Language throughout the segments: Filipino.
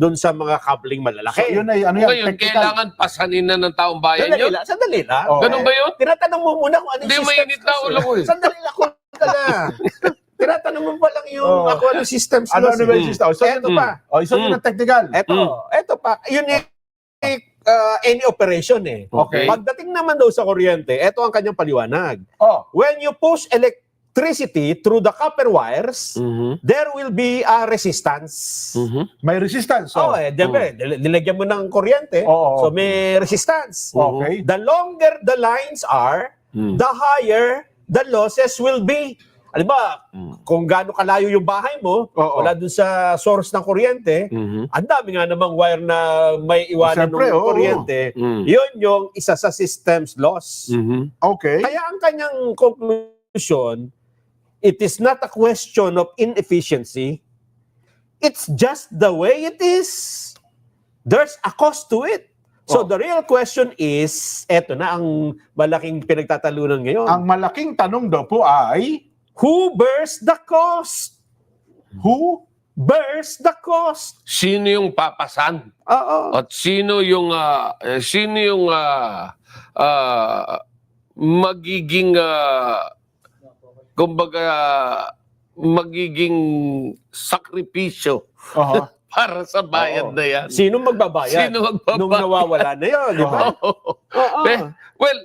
doon sa mga kabling So, malalaki. yun ay, ano yan, Ngayon, technical. kailangan pasanin na ng taong bayan Sandali yun? lang, sandali lang. Oh. Ganun ba yun? Tinatanong mo muna kung ano Hindi, yung mainit na ulo ko eh. Sandali lang, cool ka na. Tinatanong mo pa lang yung Oh. ako ano systems Ano loss. ba yung system? So, Eto pa. So, yun ang technical. Eto pa. Yun any operation eh. Okay. Pagdating naman daw sa kuryente, eto ang kanyang paliwanag. Oh, When you push electricity through the copper wires, there will be a resistance. may resistance. Oh, diba, nilagyan mo ng kuryente, Oo. so may resistance. Okay. The longer the lines are, the higher the losses will be. Alam ba, kung gaano kalayo yung bahay mo, Oo. wala dun sa source ng kuryente, ang dami nga namang wire na may iwanan Siyempre, ng oo. kuryente, yun yung isa sa systems loss. Okay. Kaya ang kanyang conclusion, it is not a question of inefficiency. It's just the way it is. There's a cost to it. So the real question is, eto na ang malaking pinagtatalunan ngayon. Ang malaking tanong daw po ay, Who bears the cost? who? Bears the cost. Sino yung papasan? Oo. At sino yung magiging kumbaga magiging sakripisyo Aha. para sa bayad Oo. na yan. Sino magbabayad? Sino magbabayad? Nung nawawala na yun, di ba? Oo. Well,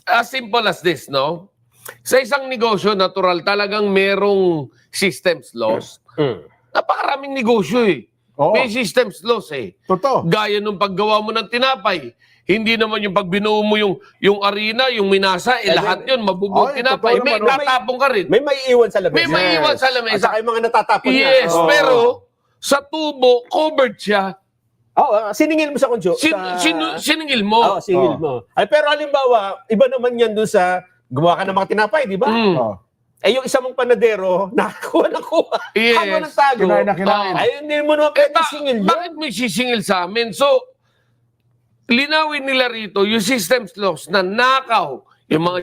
as simple as this, no? Sa isang negosyo, natural, talagang merong systems loss. Napakaraming negosyo eh. Oo. May systems loss eh. Totoo. Gaya nung paggawa mo ng tinapay. Hindi naman yung pag binuo mo yung arena, yung minasa, lahat yun, mabubuo Ay, tinapay. totoo May naman, tatapong ka rin. May maiiwan sa lamesa. May maiiwan sa lamesa. At saka yung mga natatapon niya. Yes, Oo. pero sa tubo, covered siya. Oo, siningil mo sa konsyo. Siningil mo. Oo, siningil mo. Ay, pero halimbawa, iba naman yan doon sa gumawa ka ng mga tinapay, di ba? Oh. Eh, yung isa mong panadero, nakakuha ng kuha. Yes. Ako ng tago. Kinain na kinain. Ay, hindi mo naman pwede singil yun. Bakit may sisingil sa amin? So, linawin nila rito yung systems loss na nakaw, yung mga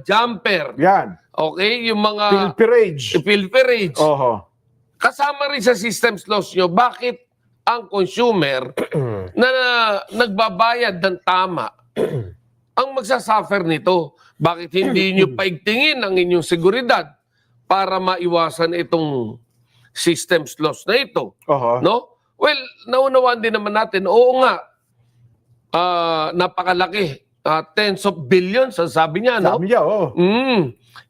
jumper, Yan. okay? Yung mga Pilferage. pilferage. Oho. Kasama rin sa systems loss nyo, bakit ang consumer na nagbabayad ng tama ang magsasuffer nito? Bakit hindi nyo paigtingin ang inyong seguridad para maiwasan itong systems loss na ito? Oho. No? Well, naunawaan din naman natin, oo nga, napakalaki. Tens of billions, ang sabi niya, no? Sabi niya, oh.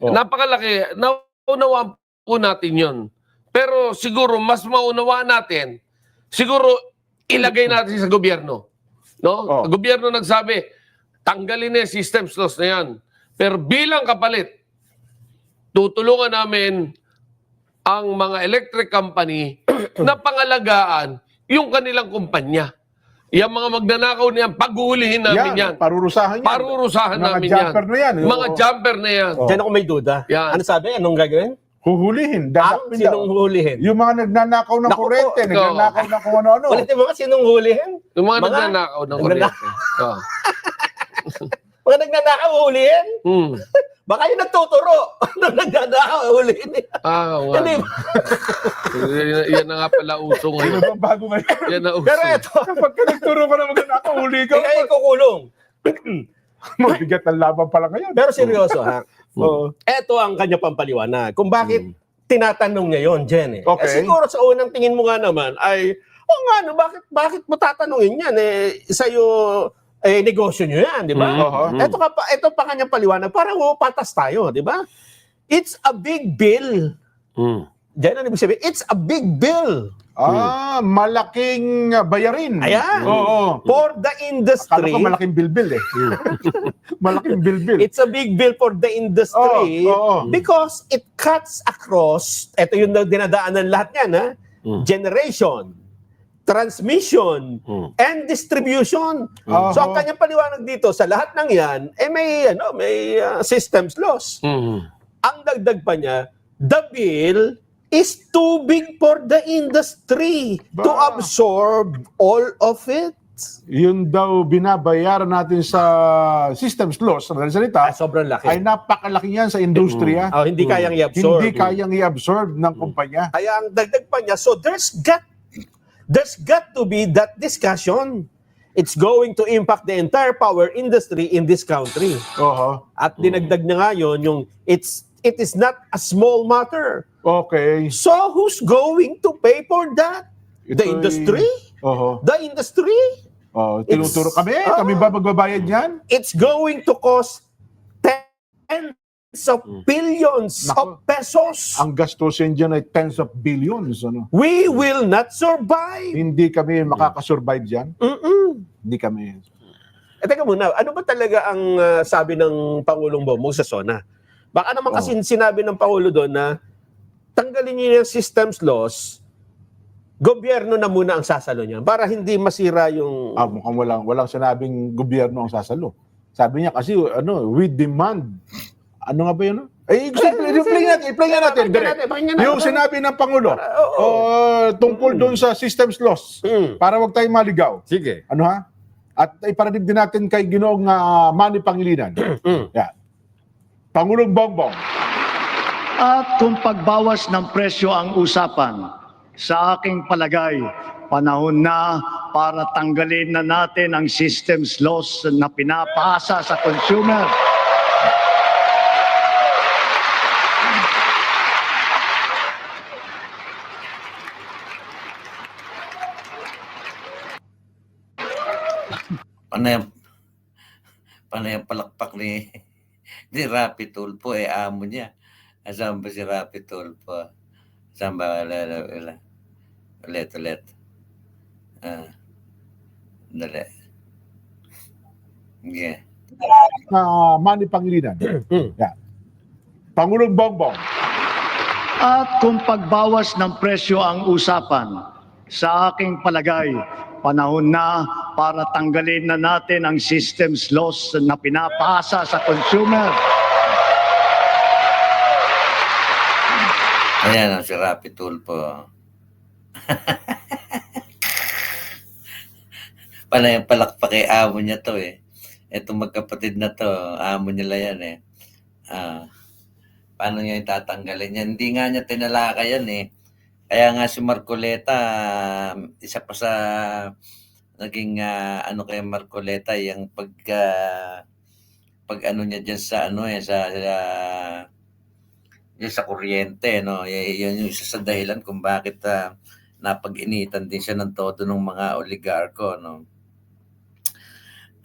Oh. Napakalaki. Naunawaan po natin yun. Pero siguro, mas maunawaan natin, siguro, ilagay natin sa gobyerno. No? Oh. Gobyerno nagsabi, tanggalin na yung systems loss na yan. Pero bilang kapalit, tutulungan namin ang mga electric company na pangalagaan yung kanilang kumpanya. Yung mga magnanakaw niyan, paghuhulihin namin yan. Parurusahan yan. Parurusahan Mga namin jumper na yan. Mga Oo. jumper na yan. Oh. Diyan ako may duda. Yan. Ano sabi? Anong gagawin? Huhulihin. Dadakpin daw. Sinong hulihin? Yung mga nagnanakaw ng Naku po. kurente, nagnanakaw ng kung ano-ano. Ulitin mo nga, sinong hulihin? Yung mga Mga nagnanakaw ng kuryente. Oh. Mga nagnanakaw, hulihin? Hmm. Baka yung nagtuturo. Nung nagnanakaw, hulihin. Oo nga. Hindi. Yan na nga pala uso Ano ngayon. bang bago ngayon? Yan na uso. Pero ito, Kapag ka nagturo ka na magnanakaw, huli ka. kaya ikukulong. Mabigat ang laban pala ngayon. Pero seryoso ha, Oo. ito ang kanya pampaliwanag. Kung bakit tinatanong niya yon, Jen. Okay. Siguro sa unang tingin mo nga naman ay, nga, no, bakit mo tatanungin yan? Sa'yo, negosyo nyo yan, di ba? Ito pa kanyang paliwanag, para patas tayo, di ba? It's a big bill. Jen, ano ibig sabihin? It's a big bill. Malaking bayarin. Ayan. Oo. For the Akala industry. ko malaking bilbil eh. Malaking bilbil. It's a big bill for the industry Oo. because it cuts across, ito yung dinadaanan lahat yan, ha? Generation, transmission, and distribution. So ang kanyang paliwanag dito, sa lahat ng yan, may systems loss. Ang dagdag pa niya, the bill is too big for the industry to absorb all of it. Yun daw binabayaran natin sa systems loss, sa salita, Sobrang laki. ay napakalaki yan sa industriya. Hindi kayang i-absorb. Hindi kayang i-absorb ng kumpanya. Kaya ang dagdag pa niya, so there's got there's got to be that discussion. It's going to impact the entire power industry in this country. Oho. At dinagdag na nga yun, yung it is not a small matter. Okay. So who's going to pay for that? The Ito'y- industry? Oho. The industry? Oh, tinuturo kami. Kami ba magbabayad yan? It's going to cost tens of billions Nako. of pesos. Ang gastusin dyan ay tens of billions. Ano? We will not survive. Hindi kami makakasurvive dyan. Hindi kami. Teka muna, ano ba talaga ang sabi ng Pangulong Bongbong sa SONA? Baka naman kasi sinabi ng Pangulo doon na tanggalin niyo yung systems laws, gobyerno na muna ang sasalo niyan para hindi masira yung... Mukhang walang sinabing gobyerno ang sasalo. Sabi niya kasi, we demand. Ano nga ba yun? I-play nga natin. Direk. Yung sinabi ng Pangulo tungkol doon sa systems laws para wag tayong maligaw. Sige. Ano ha? At iparadig din natin kay Ginoong Manny Pangilinan. Yeah. Pangulong Bongbong. At kung pagbawas ng presyo ang usapan, sa aking palagay, panahon na para tanggalin na natin ang systems laws na pinapasa sa consumer. Panay ang palakpak ni Rapi Tulfo, amo niya. Asan ba si Rapi Tulfo? Asan ba? Ulit. Dali. Yeah. Manny Pangilinan. Yeah. Pangulong Bongbong. At kung pagbawas ng presyo ang usapan, sa aking palagay, panahon na para tanggalin na natin ang systems laws na pinapasa sa consumer. Ayan ang si Rapi Tulfo. Panay ang palakpak kay amo niya to eh. Itong magkapatid na to, amo nila yan eh. Paano niya itatanggalin yan? Hindi nga niya tinalaka yan eh. Kaya nga si Marcoleta, isa pa sa naging kay Marcoleta, yung pag ano niya diyan sa sa kuryente, no? Yun yung isa sa dahilan kung bakit napag-initan din siya ng todo ng mga oligarko, no?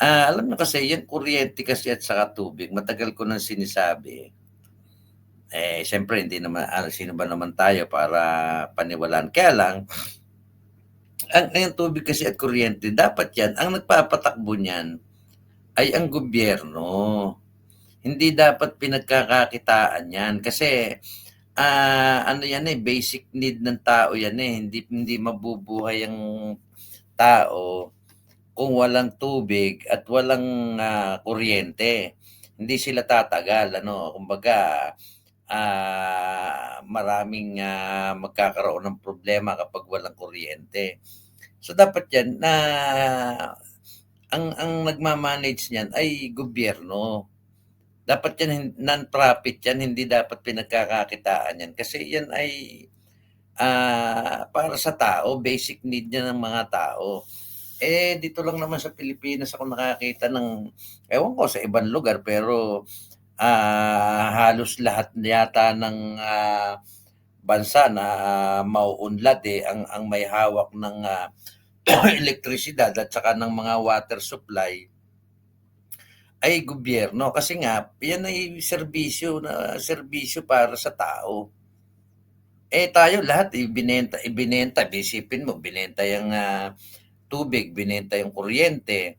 Alam niyo kasi, yung kuryente kasi at saka tubig, matagal ko nang sinisabi. Siyempre, hindi naman, sino ba naman tayo para paniwalaan. Kaya lang, ang tubig kasi at kuryente, dapat yan, ang nagpapatakbo niyan ay ang gobyerno. Hindi dapat pinagkakakitaan yan. Kasi, basic need ng tao yan eh. Hindi mabubuhay ang tao kung walang tubig at walang kuryente. Hindi sila tatagal. Kumbaga, maraming magkakaroon ng problema kapag walang kuryente. So dapat yan na ang nagmamanage niyan ay gobyerno. Dapat yan non-profit yan, hindi dapat pinagkakakitaan yan kasi yan ay para sa tao, basic need niya ng mga tao. Dito lang naman sa Pilipinas ako nakakita ng, ewan ko sa ibang lugar, pero halos lahat yata ng bansa na mauunlad ang may hawak ng elektrisidad at saka ng mga water supply ay gobyerno. Kasi nga, yan ay serbisyo para sa tao. Tayo lahat, ibinenta, isipin mo, binenta yung tubig, binenta yung kuryente,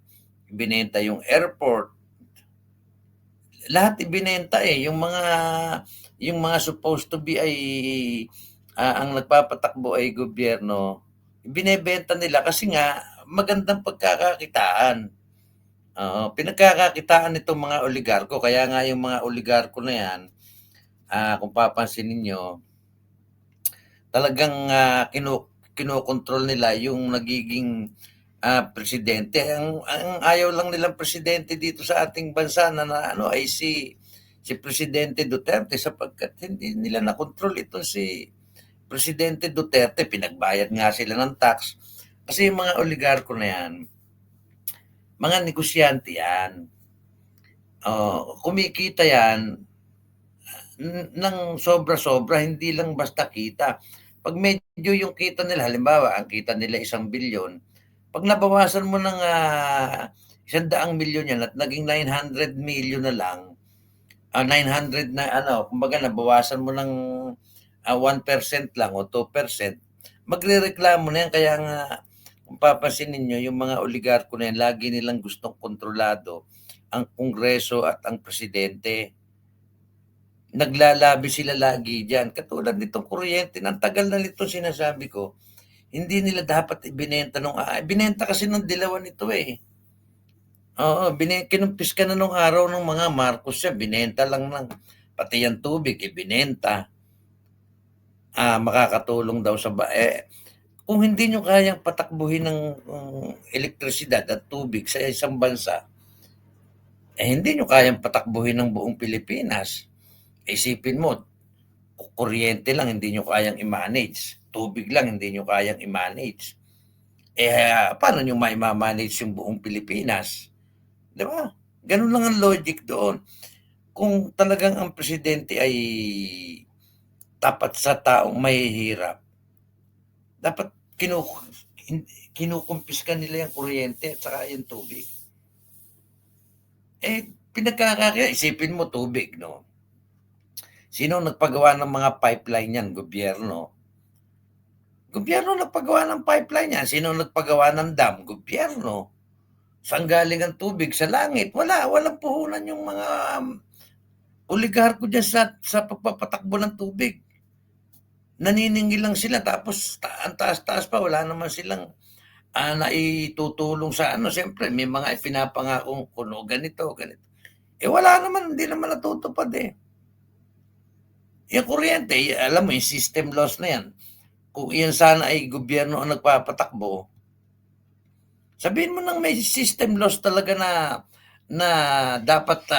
binenta yung airport. Lahat ibinenta yung mga supposed to be ay ang nagpapatakbo ay gobyerno. Binebenta nila kasi nga magandang pagkakakitaan. Pinagkakakitaan nitong mga oligarko. Kaya nga yung mga oligarko na yan, kung papansin ninyo, talagang kinokontrol nila yung nagiging presidente. Ang ayaw lang nilang presidente dito sa ating bansa na ay si Presidente Duterte, sapagkat hindi nila na-control ito si Presidente Duterte. Pinagbayad nga sila ng tax. Kasi yung mga oligarko na yan, mga negosyante yan. Kumikita yan ng sobra-sobra, hindi lang basta kita. Pag medyo yung kita nila, halimbawa, ang kita nila 1 bilyon, pag nabawasan mo ng 100 milyon yan at naging 900 million na lang, 900 na kumbaga nabawasan mo ng 1% lang o 2%, magrereklamo na yan. Kaya nga, kung papansin ninyo, yung mga oligarko na yan, lagi nilang gustong kontrolado ang Kongreso at ang Presidente. Naglalabi sila lagi dyan. Katulad nitong kuryente, ang tagal na nito sinasabi ko, hindi nila dapat ibinenta binenta kasi ng dilawan nito eh. Oo, kinumpis ka na nung araw ng mga Marcos siya, binenta lang ng, pati yung tubig, ibinenta. Makakatulong daw sa kung hindi nyo kayang patakbuhin ng elektrisidad at tubig sa isang bansa, hindi nyo kayang patakbuhin ng buong Pilipinas. Isipin mo, kuryente lang hindi nyo kayang i-manage, tubig lang hindi nyo kayang i-manage. Paano nyo ma-manage yung buong Pilipinas? Di ba? Ganun lang ang logic doon. Kung talagang ang presidente ay tapat sa taong mahihirap, dapat kinukumpiska nila yung kuryente at saka yung tubig. Isipin mo tubig, no? Sino nagpagawa ng mga pipeline yan? Gobyerno. Gobyerno nagpagawa ng pipeline yan. Sino nagpagawa ng dam? Gobyerno. Saan galing ang tubig? Sa langit. Walang puhunan yung mga oligarko dyan sa pagpapatakbo ng tubig. Naniningil lang sila, tapos ang taas-taas pa, wala naman silang naitutulong sa Siyempre, may mga ipinapangakong kuno, ganito. Wala naman, hindi naman natutupad eh. Yung kuryente, alam mo, yung system loss na yan. Kung iyan sana ay gobyerno ang nagpapatakbo, sabihin mo nang may system loss talaga na dapat,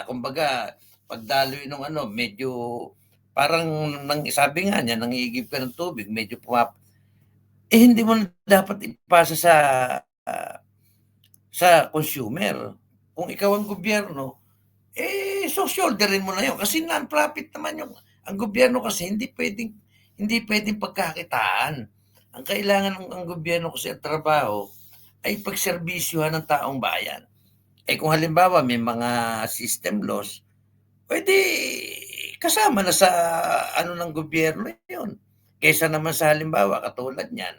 kumbaga, pagdaloy ng medyo, parang, sabi nga niya, nangigib ka ng tubig, medyo hindi mo na dapat ipasa sa consumer. Kung ikaw ang gobyerno, so shoulderin mo na yun. Kasi non-profit naman ang gobyerno kasi hindi pwedeng pagkakitaan. Ang kailangan ng gobyerno kasi ang trabaho ay pagserbisyuhan ng taong bayan. Kung halimbawa may mga system loss, pwede kasama na sa ng gobyerno yun. Kaysa naman sa halimbawa, katulad niyan,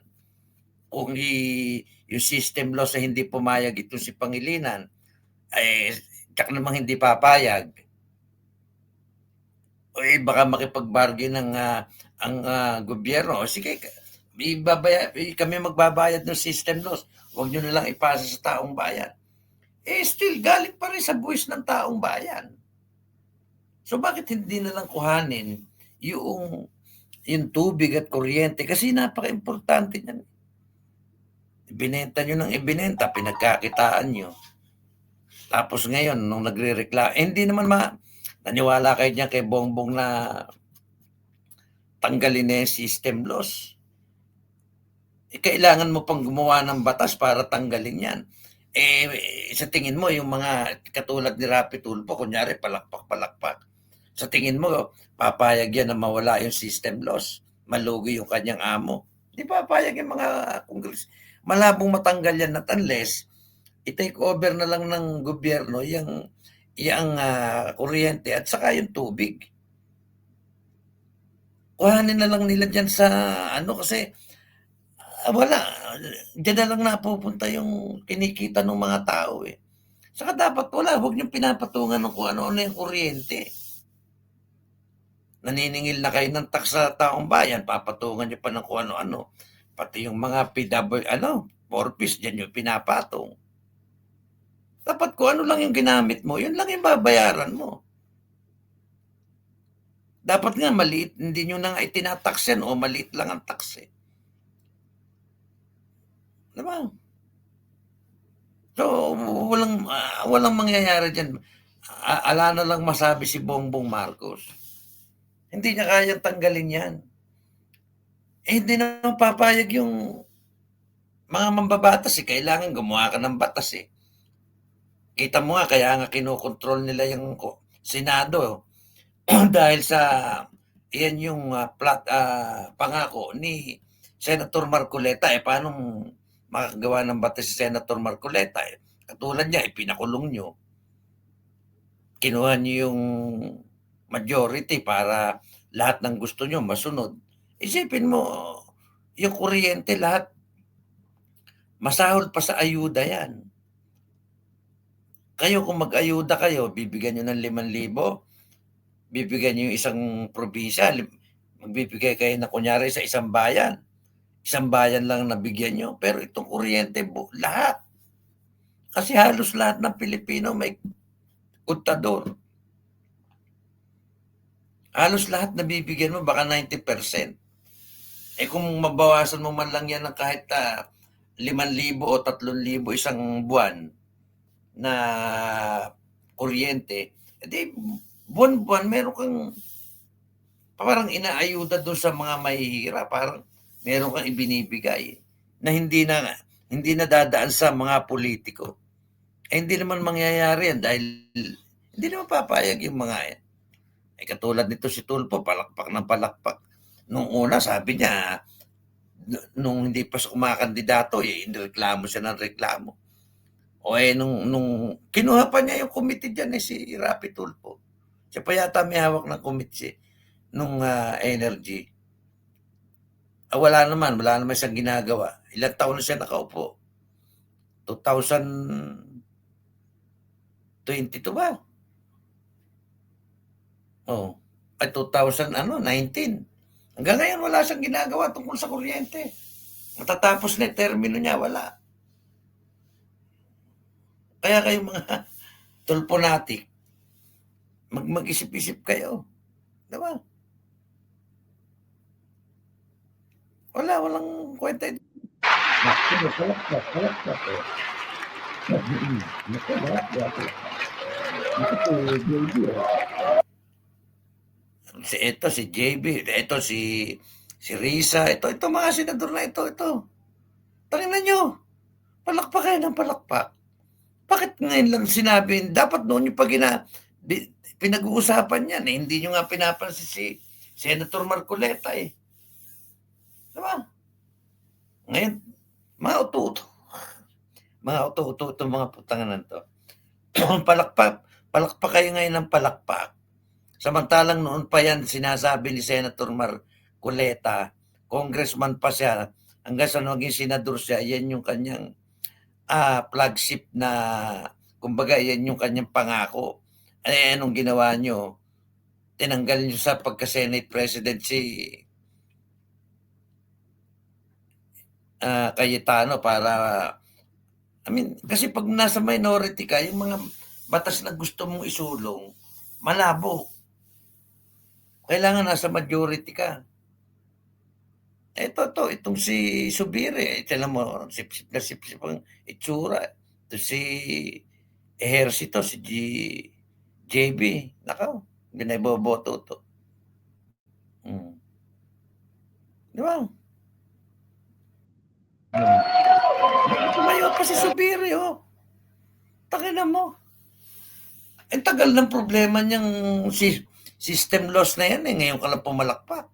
kung yung system loss ay hindi pumayag ito si Pangilinan, tsak namang hindi papayag, baka makipag-bargain ang gobyerno. Sige, kami magbabayad ng system loss. Huwag nyo na lang ipasa sa taong bayan. Still, galing pa rin sa buwis ng taong bayan. So, bakit hindi na lang kuhanin yung tubig at kuryente? Kasi napaka-importante niyan. Ibinenta nyo ng ibinenta, pinagkakitaan nyo. Tapos ngayon, nung nagre-reklamo, hindi naman naniwala kayo niya kay Bongbong na tanggalin na yung system loss. Kailangan mo pang gumawa ng batas para tanggalin yan. Sa tingin mo, yung mga katulad ni Rapi Tulfo, kunyari palakpak. Sa tingin mo, papayag yan na mawala yung system loss, malugi yung kanyang amo. Di papayag yung mga kongres. Malabong matanggal yan at unless i-take over na lang ng gobyerno yung kuryente at saka yung tubig. Kuhanin na lang nila dyan sa kasi wala. Dyan na lang napupunta yung kinikita ng mga tao eh. Saka dapat huwag niyong pinapatungan ng kung ano-ano yung kuryente. Naniningil na kayo ng tax sa taong bayan, papatungan niyo pa ng kung ano-ano. Pati yung mga PWP, dyan yung pinapatong. Dapat kung ano lang yung ginamit mo, yun lang yung babayaran mo. Dapat nga maliit, hindi nyo na nga itinatax yan o maliit lang ang tax eh. Diba? So, walang mangyayari dyan. Ala na lang masabi si Bongbong Marcos. Hindi niya kayang tanggalin yan. Hindi na papayag yung mga mambabatas kailangan gumawa ka ng batas eh. Kita mo nga, kaya nga kinokontrol nila yung Senado dahil sa iyan yung pangako ni Senator Marcoleta. Paano makagawa ng batas si Senator Marcoleta? Katulad niya, pinakulong nyo. Kinuha niyo yung majority para lahat ng gusto nyo masunod. Isipin mo, yung kuryente lahat, masahol pa sa ayuda yan. Kayo kung mag-ayuda kayo, bibigyan nyo ng 5,000, bibigyan nyo yung isang probinsya, magbibigay kayo na kunyari sa isang bayan lang nabigyan nyo, pero itong kuryente, lahat. Kasi halos lahat ng Pilipino may kontador. Halos lahat nabibigyan mo, baka 90%. Kung mabawasan mo man lang yan ng kahit 5,000 o 3,000 isang buwan na kuryente, edi buwan-buwan meron kang parang inaayuda doon sa mga mahihirap, parang meron kang ibinibigay na hindi na dadaan sa mga politiko. Hindi naman mangyayari yan dahil hindi naman papayag yung mga yan. Katulad nito si Tulfo, palakpak ng palakpak. Nung una, sabi niya, nung hindi pa siya kumakandidato, reklamo siya ng reklamo. Nung kinuha pa niya yung committee dyan, si Rapi Tulfo. Siya pa yata may hawak ng committee nung energy. Wala naman siyang ginagawa. Ilang taon na siya nakaupo? 2022 ba? 2019. Hanggang ngayon wala siyang ginagawa tungkol sa kuryente. Matatapos na termino niya, wala. Kaya kayo mga tulponatic, mag-isip-isip kayo. Diba? Walang kwenta. Ito si JB, ito si Risa, ito mga senador na ito. Tingnan nyo, palakpak kayo ng palakpak. Bakit ngayon lang sinabi, dapat noon yung pinag-uusapan yan, hindi nyo nga pinapansin si Senator Marcoleta Diba? Ngayon, mga uto-uto itong mga putangan to. Palakpak kayo ngayon ng palakpak. Samantalang noon pa yan, sinasabi ni Senator Marcoleta, congressman pa siya, hanggang sa naging senador siya, yan yung kanyang flagship na, kumbaga, yan yung kanyang pangako. Anong ginawa nyo? Tinanggal nyo sa pagka-Senate President si Cayetano para, kasi pag nasa minority ka, yung mga batas na gusto mong isulong, malabo. Kailangan nasa majority ka. Itong si Subiri, tignan mo, sip-sip ang itsura. Ito si Ejercito, si JB. Nakaw, hindi na iboboto ito. Di ba? Tumayo pa si Subiri, Takinan mo. Ang tagal ng problema niyang system loss na yan, ngayon ka lang pumalakpak.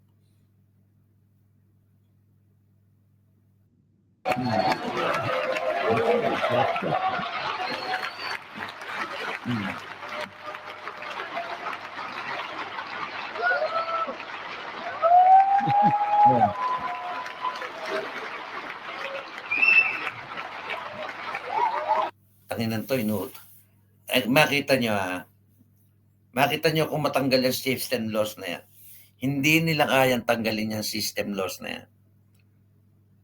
Tanginan to, makita nyo kung matanggal yung system loss na yan. Hindi nila kayang tanggalin yung system loss na yan.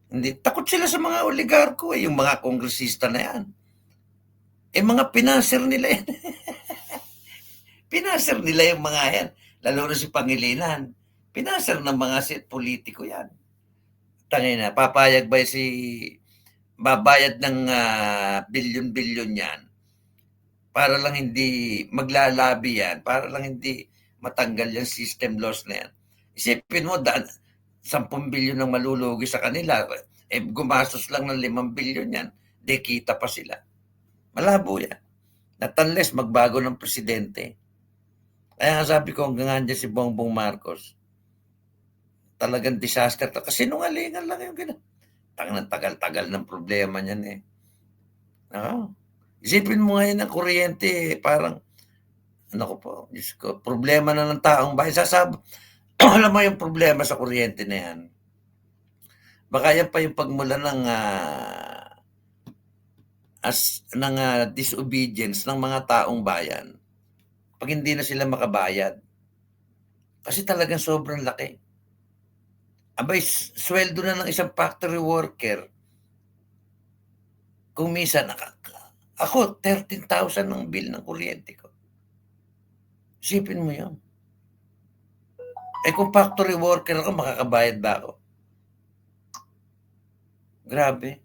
Hindi, takot sila sa mga oligarko yung mga kongresista na yan. Mga pinanser nila yan. Pinanser nila yung mga yan. Lalo na si Pangilinan. Pinanser ng mga politiko yan. Tangina, papayag ba babayad ng bilyon-bilyon yan para lang hindi maglalabi yan, para lang hindi matanggal yung system loss na yan. Isipin mo, 10 bilyon ang malulugi sa kanila. Gumastos lang ng 5 bilyon yan, de kita pa sila. Malabo yan. Not unless magbago ng presidente. Kaya nga sabi ko, hanggang andyan si Bongbong Marcos, talagang disaster. Kasi sinungalingan lang yung tagal-tagal ng problema niyan eh. Isipin mo ngayon ng kuryente, parang, ano ko po, Diyos ko, problema na ng taong bayan. Alam mo yung problema sa kuryente na yan. Baka yan pa yung pagmula ng disobedience ng mga taong bayan pag hindi na sila makabayad. Kasi talagang sobrang laki. Abay, sweldo na ng isang factory worker. Kung minsan, ako, 13,000 ang bill ng kuryente ko. Isipin mo yun. Kung factory worker ako, makakabayad ba ako? Grabe.